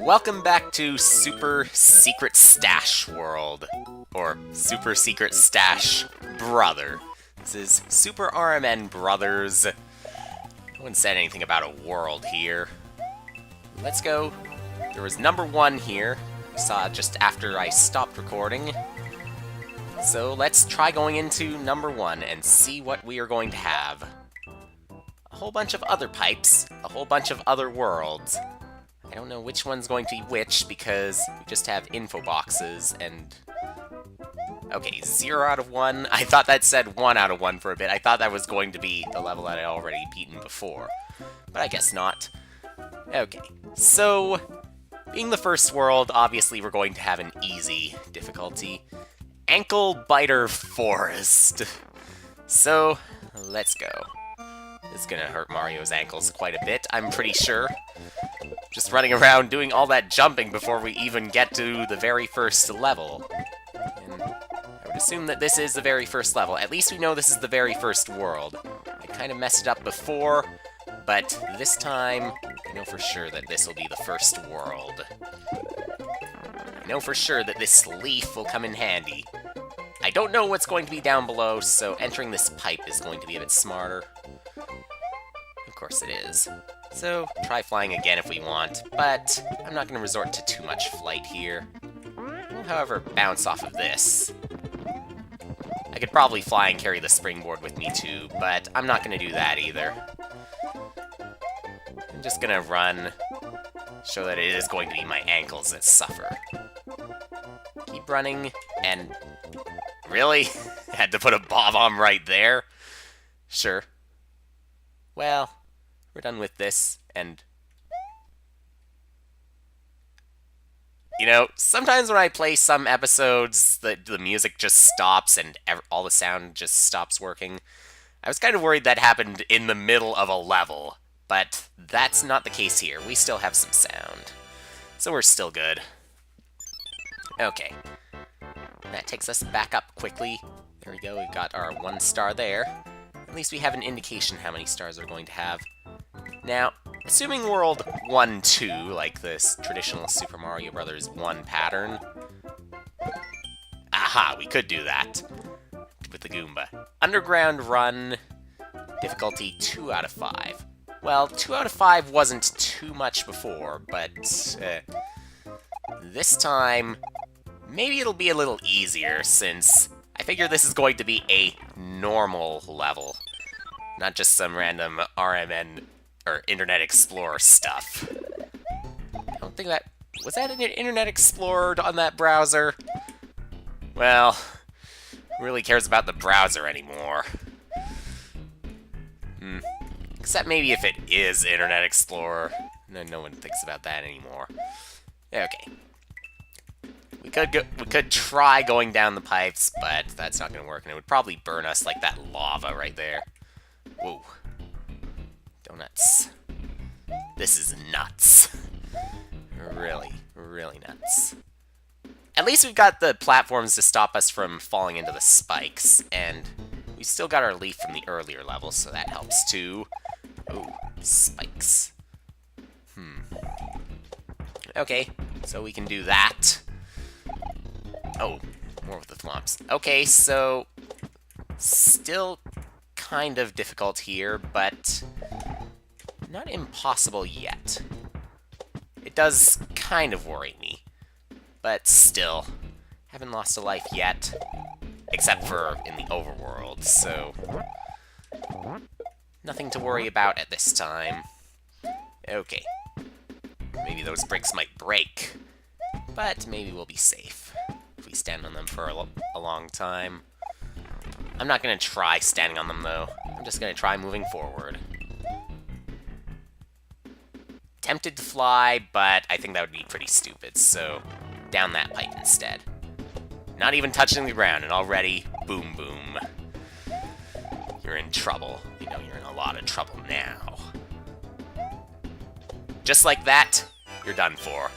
Welcome back to Super Secret Stash World, or Super Secret Stash Brother. This is Super RMN Brothers. No one said anything about a world here. Let's go. There was number 1 here. I saw it just after I stopped recording. So let's try going into number 1 and see what we are going to have. A whole bunch of other pipes, a whole bunch of other worlds. I don't know which one's going to be which because we just have info boxes and... Okay, 0 out of 1. I thought that said 1 out of 1 for a bit. I thought that was going to be the level that I already beaten before. But I guess not. Okay, so... Being the first world, obviously we're going to have an easy difficulty. Ankle Biter Forest. So, let's go. This is gonna hurt Mario's ankles quite a bit, I'm pretty sure. Just running around doing all that jumping before we even get to the very first level. And I would assume that this is the very first level. At least we know this is the very first world. I kind of messed it up before, but this time, I know for sure that this will be the first world. I know for sure that this leaf will come in handy. I don't know what's going to be down below, so entering this pipe is going to be a bit smarter. Of course it is. So, try flying again if we want, but I'm not going to resort to too much flight here. We'll, however, bounce off of this. I could probably fly and carry the springboard with me too, but I'm not going to do that either. I'm just going to run, show that it is going to be my ankles that suffer. Keep running, and... Really? Had to put a bob-omb right there? Sure. Well... We're done with this, and... You know, sometimes when I play some episodes, the music just stops and all the sound just stops working. I was kind of worried that happened in the middle of a level, but that's not the case here. We still have some sound. So we're still good. Okay. That takes us back up quickly. There we go, we've got our 1 star there. At least we have an indication how many stars we're going to have. Now, assuming World 1-2, like this traditional Super Mario Bros. 1 pattern... Aha, we could do that with the Goomba. Underground Run, difficulty 2 out of 5. Well, 2 out of 5 wasn't too much before, but this time, maybe it'll be a little easier, since I figure this is going to be a normal level, not just some random RMN or Internet Explorer stuff. I don't think that... Was that an Internet Explorer on that browser? Well, who really cares about the browser anymore? Except maybe if it is Internet Explorer. No one thinks about that anymore. Okay. We could try going down the pipes, but that's not going to work, and it would probably burn us like that lava right there. Whoa. Donuts. This is nuts. Really, really nuts. At least we've got the platforms to stop us from falling into the spikes, and we still got our leaf from the earlier levels, so that helps too. Ooh, spikes. Okay, so we can do that. Oh, more with the thwomps. Okay, so still kind of difficult here, but not impossible yet. It does kind of worry me, but still, haven't lost a life yet, except for in the overworld, so nothing to worry about at this time. Okay, maybe those bricks might break, but maybe we'll be safe if we stand on them for a long time. I'm not going to try standing on them, though. I'm just going to try moving forward. Tempted to fly, but I think that would be pretty stupid, so down that pipe instead. Not even touching the ground, and already, boom, boom. You're in trouble. You know you're in a lot of trouble now. Just like that, you're done for.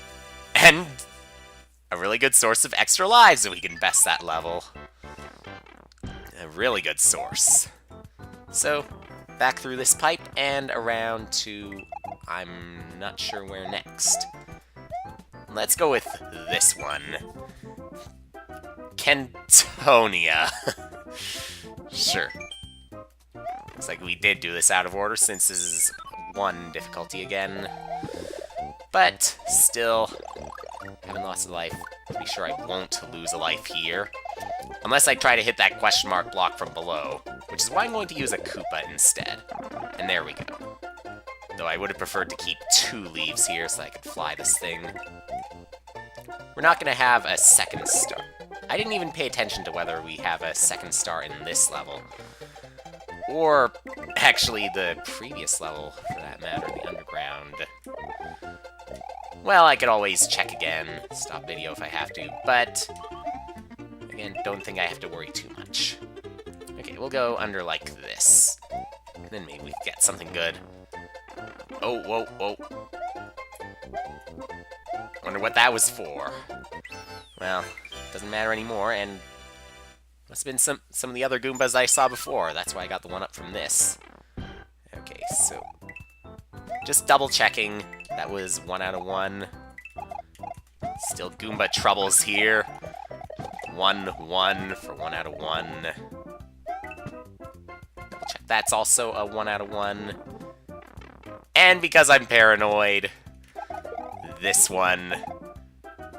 And a really good source of extra lives so we can best that level. A really good source. So, back through this pipe and around to... I'm not sure where next. Let's go with this one. Kentonia. Sure. Looks like we did do this out of order since this is 1 difficulty again. But still, haven't lost a life. Pretty sure I won't lose a life here. Unless I try to hit that question mark block from below, which is why I'm going to use a Koopa instead. And there we go. Though I would have preferred to keep 2 leaves here so I could fly this thing. We're not going to have a second star. I didn't even pay attention to whether we have a second star in this level. Or, actually, the previous level, for that matter, the underground. Well, I could always check again, stop video if I have to, but again, don't think I have to worry too much. Okay, we'll go under like this. And then maybe we can get something good. Oh, whoa, whoa. Wonder what that was for. Well, doesn't matter anymore, and must have been some of the other Goombas I saw before. That's why I got the one up from this. Okay, so just double checking. That was 1 out of 1. Still Goomba troubles here. 1-1 for 1 out of 1. Double check. That's also a 1 out of 1. And because I'm paranoid, this one,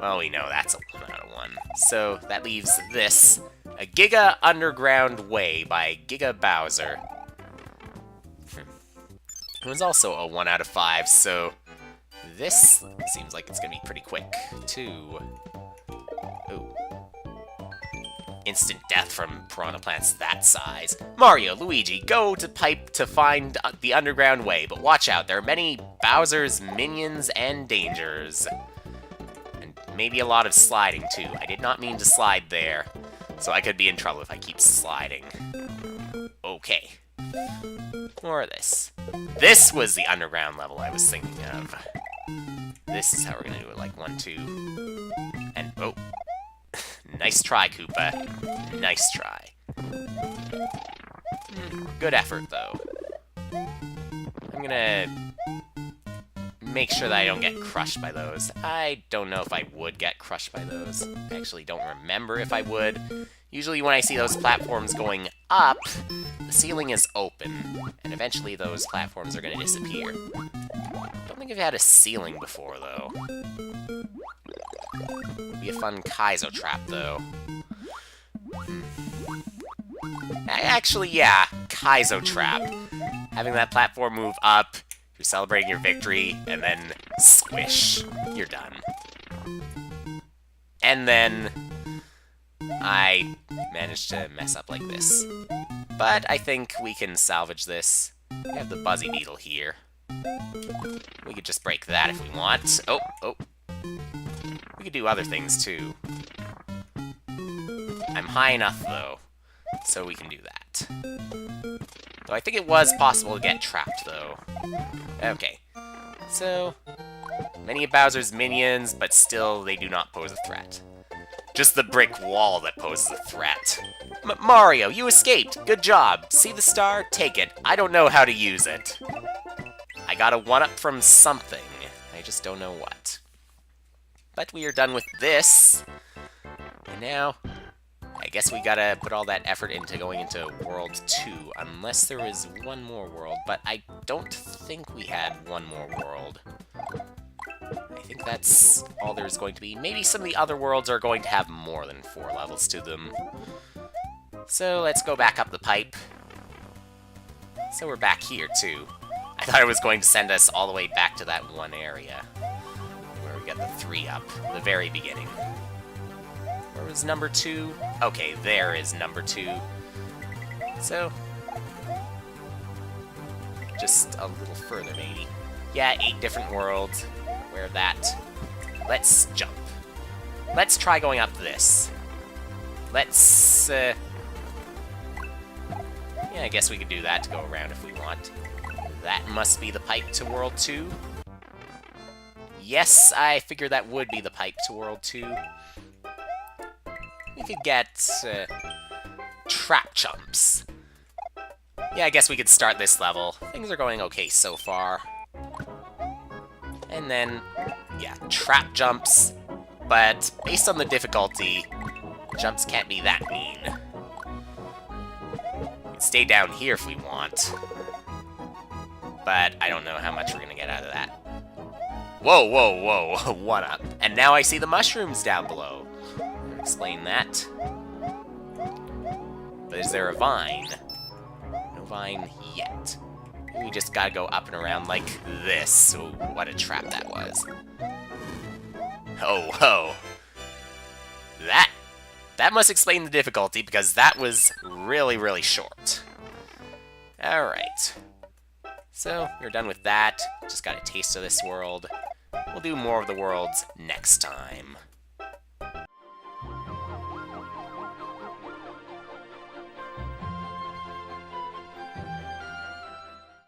well, we know that's a 1 out of 1. So that leaves this, a Giga Underground Way by Giga Bowser. It was also a 1 out of 5, so this seems like it's gonna be pretty quick, too. Ooh. Instant death from piranha plants that size. Mario, Luigi, go to pipe to find the underground way, but watch out, there are many Bowser's minions and dangers. And maybe a lot of sliding, too. I did not mean to slide there, so I could be in trouble if I keep sliding. Okay. More of this. This was the underground level I was thinking of. This is how we're gonna do it, like 1, 2, and oh. Nice try, Koopa. Nice try. Good effort, though. I'm gonna make sure that I don't get crushed by those. I don't know if I would get crushed by those. I actually don't remember if I would. Usually when I see those platforms going up, the ceiling is open, and eventually those platforms are going to disappear. Don't think I've had a ceiling before, though. Would be a fun Kaizo trap, though. Actually, yeah, Kaizo trap. Having that platform move up, you're celebrating your victory, and then squish. You're done. And then I managed to mess up like this. But I think we can salvage this. We have the Buzzy Beetle here. We could just break that if we want. Oh, oh. We could do other things, too. I'm high enough, though, so we can do that. Though I think it was possible to get trapped, though. Okay. So, many of Bowser's minions, but still they do not pose a threat. Just the brick wall that poses a threat. Mario, you escaped! Good job! See the star? Take it. I don't know how to use it. I got a 1-up from something. I just don't know what. But we are done with this. And now, I guess we gotta put all that effort into going into World 2, unless there is one more world. But I don't think we had one more world. I think that's all there's going to be. Maybe some of the other worlds are going to have more than 4 levels to them. So let's go back up the pipe. So we're back here, too. I thought it was going to send us all the way back to that one area, where we got the 3-up, the very beginning. Where was number 2? Okay, there is number 2. So, just a little further, maybe. Yeah, 8 different worlds. Where that. Let's jump. Let's try going up this. Let's, yeah, I guess we could do that to go around if we want. That must be the pipe to World 2. Yes, I figured that would be the pipe to World 2. We could get, trap jumps. Yeah, I guess we could start this level. Things are going okay so far. And then yeah, trap jumps, but based on the difficulty, jumps can't be that mean. We can stay down here if we want, but I don't know how much we're gonna get out of that. Whoa, whoa, whoa, 1-up. And now I see the mushrooms down below. I'll explain that. But is there a vine? No vine yet. We just gotta go up and around like this. Ooh, what a trap that was. Oh, ho. That must explain the difficulty, because that was really, really short. Alright. So, we're done with that. Just got a taste of this world. We'll do more of the worlds next time.